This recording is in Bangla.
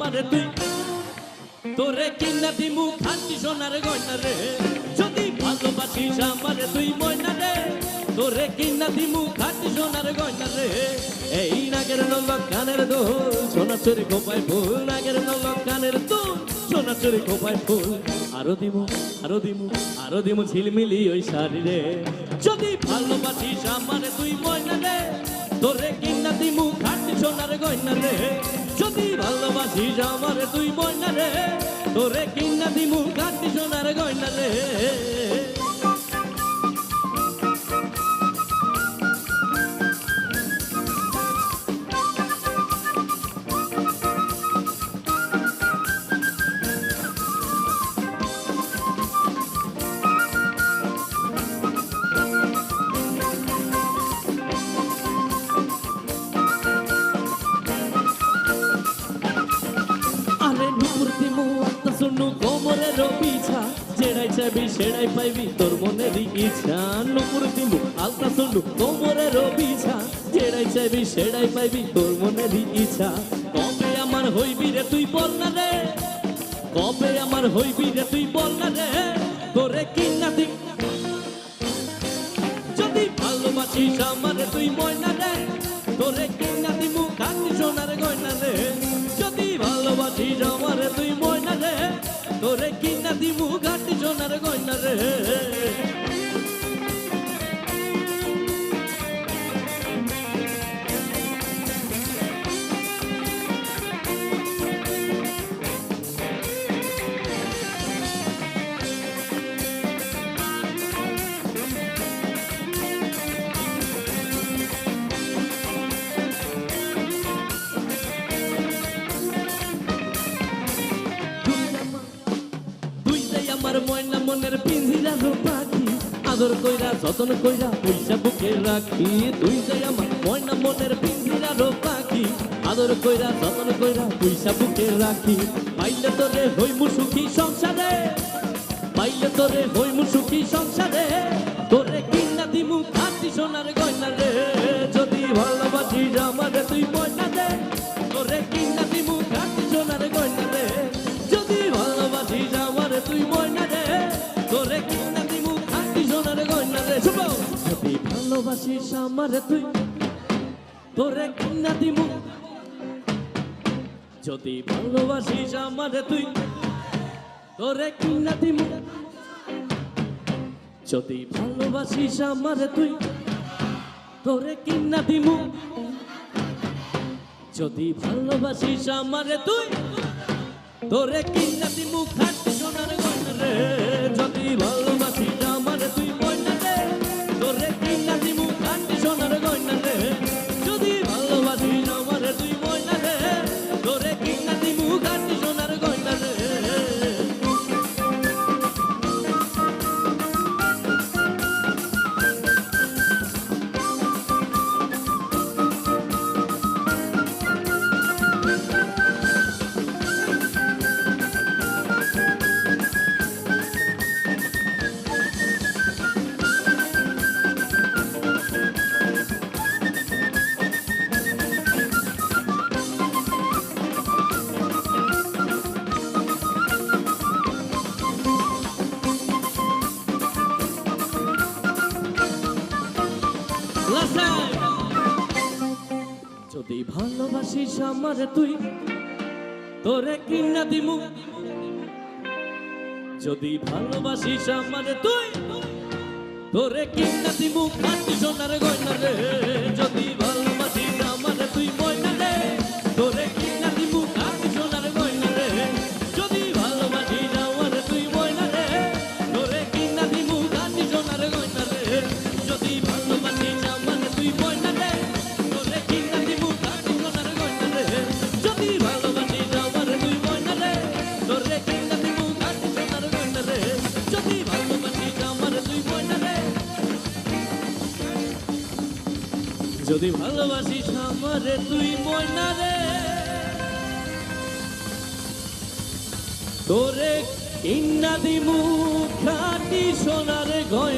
আমারে তুই তোরে কিনা দিমু খাঁটি সোনার গয়না রে যদি ভালোবাসিস আমারে তুই ময়না রে তোরে কিনা দিমু খাঁটি সোনার গয়না রে এই নাগের নলক কানের দোল সোনা চুরি খোপায় ফুল নাগের নলক কানের দোল সোনা চুরি খোপায় ফুল আরো দিমু আরো দিমু আরো দিমু ঝিলমিলি ওই শাড়ি রে যদি ভালোবাসিস আমারে তুই ময়না রে তোরে কিনা দিমু খাঁটি সোনার গয়না রে যদি ভালোবাসিস আমারে তুই ময়না রে তোরে কিনা দিমু খাঁটি সোনার গয়না রে কোমরের পিছা যেড়াই চাবি সেড়াই পাইবি তোর মনের ইচ্ছা নুপুর দিমু আলতা শুনু কোমরের পিছা যেড়াই চাবি সেড়াই পাইবি তোর মনের ইচ্ছা কবে আমার হইবি রে তুই বল না রে কবে আমার হইবি রে তুই বল না রে তোরে কিনা দি যদি ভালোবাসিস আমারে তুই ময়না রে তোরে কিনা দিমু খাঁটি সোনার গয়না রে যদি ভালোবাসিস আমারে তুই ময়না রে তোরে কিনা দিমু খাঁটি সোনার গয়না রে আমার ময়না মনের পিঞ্জিরা পাখি আদর কইরা যতন কইরা পয়সা বুকে রাখি তুই যাই আমার ময়না মনের পিঞ্জিরা পাখি আদর কইরা যতন কইরা পয়সা বুকে রাখি পাইলে তোরে হইমু সুখী সংসারে পাইলে তোরে হইমু সুখী সংসারে তোরে কিনা দিমু খাঁটি সোনার গয়না রে যদি ভালোবাসিস আমারে তুই ময়না রে তোরে কিনা দিমু খাঁটি সোনার গয়না রে যদি ভালোবাসিস আমারে তুই ময়না রে তোরে কিনা দিমু খাঁটি সোনার গয়না রে যদি ভালোবাসিস আমারে তুই তোরে কিনা দিমু যদি ভালোবাসিস আমারে তুই তোরে কিনা দিমু যদি ভালোবাসিস আমারে তুই তোরে কিনা দিমু যদি ভালোবাসিস আমারে তুই তোরে কিনা দিমু খাঁটি সোনার গয়না রে যদি ভালোবাসিস আমারে তুই ময়না রে তোরে কিনা দিমু খাঁটি সোনার গয়না রে যদি ভালোবাসিস আমারে তুই ময়না রে তোরে কিনা দিমু খাঁটি সোনার গয়না রে যদি ভালোবাসিস আমারে তুই তোরে কিনা দিমু যদি ভালোবাসিস আমারে তুই তোরে কিনা দিমু খাঁটি সোনার গয়না রে যদি ভালোবাসিস আমারে তুই ময়না রে তোরে কিনা দিমু খাঁটি সোনার গয়না রে যদি ভালোবাসিস আমারে তুই ময়না রে তোরে কিনা দিমু খাঁটি সোনার গয়না রে যদি ভালোবাসিস আমারে তুই ময়না রে তোরে কিনা দিমু খাঁটি সোনার গয়না রে যদি ভালোবাসিস আমারে তুই ময়না রে তোরে কিনা দিমু খাঁটি সোনার গয়না রে যদি ভালোবাসিস আমারে তুই ময়না রে যদি ভালোবাসিস আমারে তুই ময়না রে তোরে কিনা দিমু খাঁটি সোনার গয়না